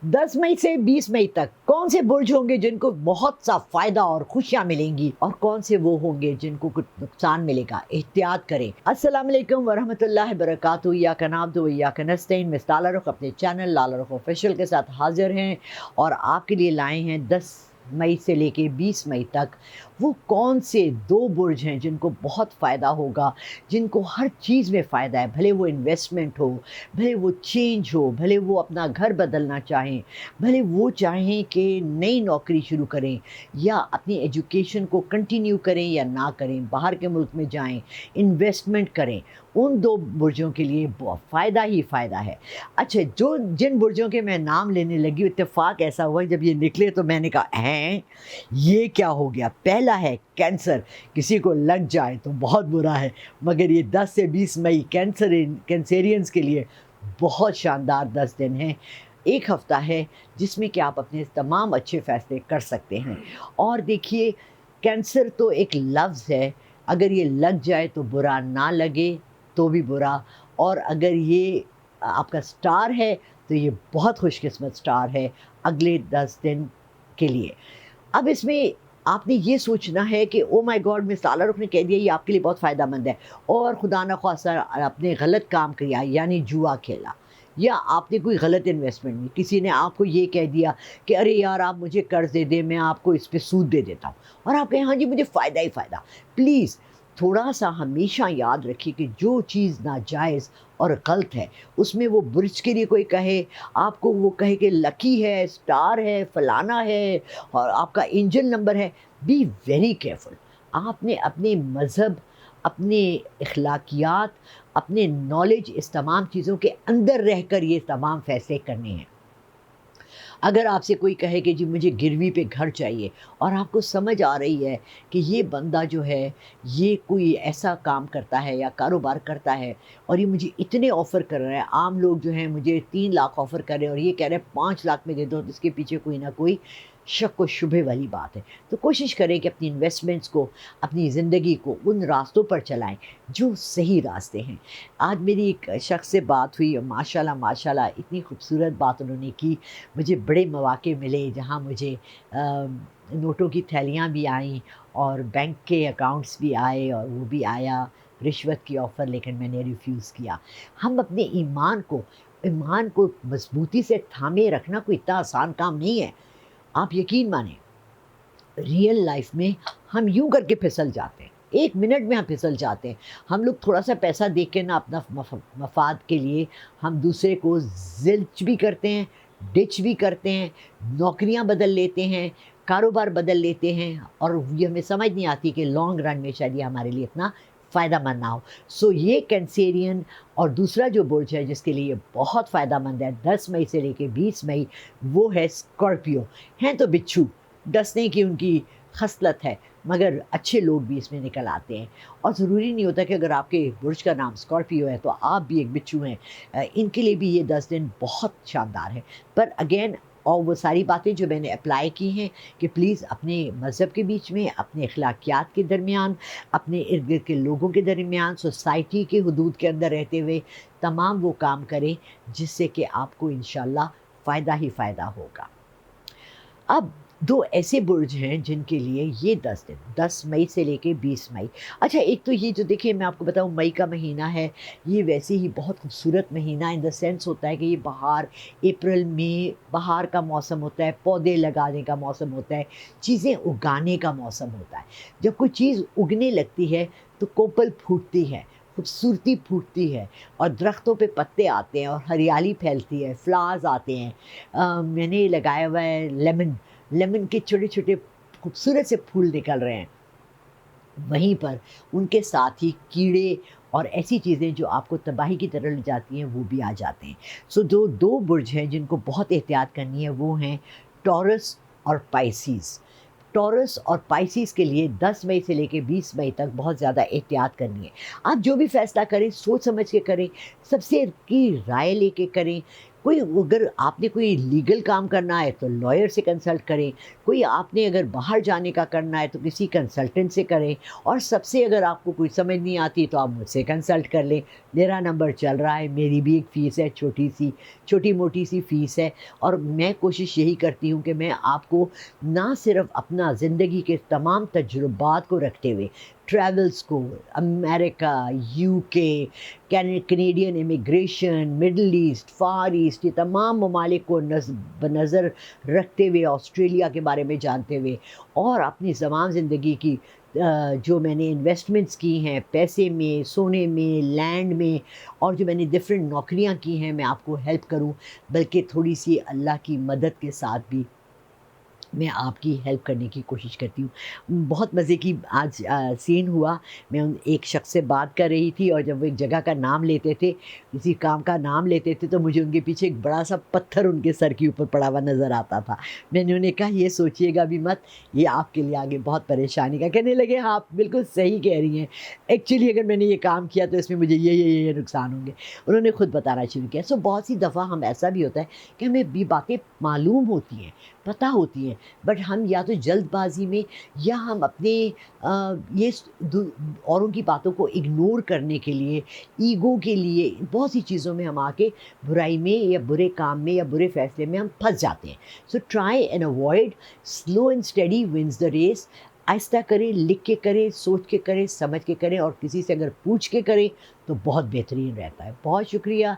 10 मई से 20 मई तक कौन से बुर्ज होंगे जिनको बहुत सा फायदा और खुशियां मिलेंगी और कौन से वो होंगे जिनको कुछ नुकसान मिलेगा। एहतियात करें। अस्सलाम वालेकुम वरहमतुल्लाहि वबरकातुहू। या कनाब्दु व या कनस्तईन। मिस लाला रुख अपने चैनल लाला रुख ऑफिशियल के साथ हाजिर हैं और आपके लिए लाए हैं 10 मई से लेके 20 मई तक वो कौन से दो बुर्ज हैं जिनको बहुत फ़ायदा होगा, जिनको हर चीज़ में फ़ायदा है। भले वो इन्वेस्टमेंट हो, भले वो चेंज हो, भले वो अपना घर बदलना चाहें, भले वो चाहें कि नई नौकरी शुरू करें या अपनी एजुकेशन को कंटिन्यू करें या ना करें, बाहर के मुल्क में जाएं, इन्वेस्टमेंट करें, उन दो बुर्जों के लिए फ़ायदा ही फ़ायदा है। अच्छा, जो जिन बुर्जों के मैं नाम लेने लगी, इत्तेफाक ऐसा हुआ जब ये निकले तो मैंने कहा हैं ये क्या हो गया। पहला है कैंसर। किसी को लग जाए तो बहुत बुरा है, मगर ये 10 से 20 मई कैंसेरियंस के लिए बहुत शानदार 10 दिन हैं। एक हफ़्ता है जिसमें कि आप अपने तमाम अच्छे फ़ैसले कर सकते हैं। और देखिए, कैंसर तो एक लफ्ज़ है, अगर ये लग जाए तो बुरा, ना लगे तो भी बुरा। और अगर ये आपका स्टार है तो ये बहुत खुशकिस्मत स्टार है अगले 10 दिन के लिए। अब इसमें आपने ये सोचना है कि ओ माय गॉड, मिस लाला रुख ने कह दिया ये आपके लिए बहुत फ़ायदेमंद है, और खुदा न ख़ास्ता आपने गलत काम किया यानी जुआ खेला, या आपने कोई गलत इन्वेस्टमेंट की, किसी ने आपको ये कह दिया कि अरे यार आप मुझे कर्ज़ दे दें, मैं आपको इस पे सूद दे देता हूँ, और आप कहें हाँ जी मुझे फ़ायदा ही फ़ायदा। प्लीज़ थोड़ा सा हमेशा याद रखिए कि जो चीज़ नाजायज़ और गलत है उसमें वो बुर्ज के लिए कोई कहे, आपको वो कहे कि लकी है, स्टार है, फलाना है और आपका एंजल नंबर है, बी वेरी केयरफुल। आपने अपने मज़हब, अपने अखलाकियात, अपने नॉलेज, इस तमाम चीज़ों के अंदर रहकर ये तमाम फ़ैसले करने हैं। अगर आपसे कोई कहे कि जी मुझे गिरवी पे घर चाहिए, और आपको समझ आ रही है कि ये बंदा जो है ये कोई ऐसा काम करता है या कारोबार करता है और ये मुझे इतने ऑफ़र कर रहा है, आम लोग जो हैं मुझे 3 लाख ऑफ़र कर रहे हैं और ये कह रहे हैं 5 लाख में दे दो, तो इसके पीछे कोई ना कोई शक व शुबे वाली बात है। तो कोशिश करें कि अपनी इन्वेस्टमेंट्स को, अपनी ज़िंदगी को उन रास्तों पर चलाएं जो सही रास्ते हैं। आज मेरी एक शख्स से बात हुई और माशाल्लाह माशाल्लाह इतनी खूबसूरत बात उन्होंने की। मुझे बड़े मौक़े मिले जहाँ मुझे नोटों की थैलियाँ भी आईं और बैंक के अकाउंट्स भी आए, और वो भी आया रिश्वत की ऑफ़र, लेकिन मैंने रिफ्यूज़ किया। हम अपने ईमान को मज़बूती से थामे रखना कोई इतना आसान काम नहीं है। आप यकीन मानें, रियल लाइफ में हम यूँ करके फिसल जाते हैं, 1 मिनट में हम फिसल जाते हैं। हम लोग थोड़ा-सा पैसा देख के ना अपना मफ़ाद के लिए हम दूसरे को ज़िल्च भी करते हैं, डिच भी करते हैं, नौकरियाँ बदल लेते हैं, कारोबार बदल लेते हैं, और ये हमें समझ नहीं आती कि लॉन्ग रन में शायद ये हमारे लिए इतना फ़ायदेमंद ना हो। सो ये कैंसेरियन और दूसरा जो बुर्ज है जिसके लिए बहुत फ़ायदेमंद है 10 मई से लेके 20 मई, वो है स्कॉर्पियो। हैं तो बिच्छू, डसने की उनकी खसलत है, मगर अच्छे लोग भी इसमें निकल आते हैं। और ज़रूरी नहीं होता कि अगर आपके बुर्ज का नाम स्कॉर्पियो है तो आप भी एक बिच्छू हैं। इनके लिए भी ये 10 दिन बहुत शानदार है। पर अगेन, और वो सारी बातें जो मैंने अप्लाई की हैं कि प्लीज़ अपने मज़हब के बीच में, अपने अखलाकियात के दरमियान, अपने इर्द-गिर्द के लोगों के दरमियान, सोसाइटी के हुदूद के अंदर रहते हुए तमाम वो काम करें जिससे कि आपको इंशाअल्लाह फ़ायदा ही फ़ायदा होगा। अब 2 ऐसे बुर्ज हैं जिनके लिए ये 10 दिन, 10 मई से लेके 20 मई। अच्छा, एक तो ये जो देखिए मैं आपको बताऊँ, मई का महीना है, ये वैसे ही बहुत खूबसूरत महीना इन द सेंस होता है कि ये बहार, अप्रैल में बहार का मौसम होता है, पौधे लगाने का मौसम होता है, चीज़ें उगाने का मौसम होता है। जब कोई चीज़ उगने लगती है तो कोपल फूटती है, खूबसूरती फूटती है, और दरख्तों पे पत्ते आते हैं और हरियाली फैलती है, फ्लावर्स आते हैं। मैंने लगाया हुआ है लेमन के छोटे-छोटे खूबसूरत से फूल निकल रहे हैं। वहीं पर उनके साथ ही कीड़े और ऐसी चीज़ें जो आपको तबाही की तरफ ले जाती हैं वो भी आ जाते हैं। सो जो 2 बुर्ज हैं जिनको बहुत एहतियात करनी है वो हैं टॉरस और पाइसिस। टॉरस और पाइसिस के लिए 10 मई से लेके 20 मई तक बहुत ज़्यादा एहतियात करनी है। आप जो भी फ़ैसला करें सोच समझ के करें, सबसे की राय लेके करें। کوئی اگر آپ نے کوئی لیگل کام کرنا ہے تو لائر سے کنسلٹ کریں، کوئی آپ نے اگر باہر جانے کا کرنا ہے تو کسی کنسلٹنٹ سے کریں، اور سب سے اگر آپ کو کوئی سمجھ نہیں آتی تو آپ مجھ سے کنسلٹ کر لیں، میرا نمبر چل رہا ہے، میری بھی ایک فیس ہے، چھوٹی موٹی سی فیس ہے، اور میں کوشش یہی کرتی ہوں کہ میں آپ کو نہ صرف اپنا زندگی کے تمام تجربات کو رکھتے ہوئے، ٹریولز کو، امریکہ، U K, Canadian immigration, middle east, far east, یہ تمام ممالک کو بنظر رکھتے ہوئے، آسٹریلیا کے بارے میں جانتے ہوئے، اور اپنی تمام زندگی کی جو میں نے انویسٹمنٹس کی ہیں، پیسے میں، سونے میں، لینڈ میں، اور جو میں نے ڈفرینٹ نوکریاں کی ہیں، میں آپ کو ہیلپ کروں، بلکہ تھوڑی سی اللہ کی مدد کے ساتھ بھی میں آپ کی ہیلپ کرنے کی کوشش کرتی ہوں۔ بہت مزے کی آج سین ہوا، میں ایک شخص سے بات کر رہی تھی، اور جب وہ ایک جگہ کا نام لیتے تھے، کسی کام کا نام لیتے تھے، تو مجھے ان کے پیچھے ایک بڑا سا پتھر ان کے سر کے اوپر پڑا ہوا نظر آتا تھا۔ میں نے انہیں کہا یہ سوچیے گا بھی مت، یہ آپ کے لیے آگے بہت پریشانی کا۔ کہنے لگے ہاں آپ بالکل صحیح کہہ رہی ہیں، ایکچولی اگر میں نے یہ کام کیا تو اس میں مجھے یہ نقصان ہوں گے۔ انہوں نے خود بتانا شروع کیا۔ بہت سی دفعہ ہم ایسا بھی ہوتا ہے کہ ہمیں بھی باتیں معلوم ہوتی ہیں، پتہ ہوتی ہیں، بٹ ہم یا تو جلد بازی میں، یا ہم اپنے یہ اوروں کی باتوں کو اگنور کرنے کے لیے، ایگو کے لیے، بہت سی چیزوں میں ہم آ کے برائی میں یا برے کام میں یا برے فیصلے میں ہم پھنس جاتے ہیں۔ So try and avoid, slow and steady wins the race. آہستہ کریں، لکھ کے کریں، سوچ کے کریں، سمجھ کے کریں، اور کسی سے اگر پوچھ کے کریں تو بہت بہترین رہتا ہے۔ بہت شکریہ۔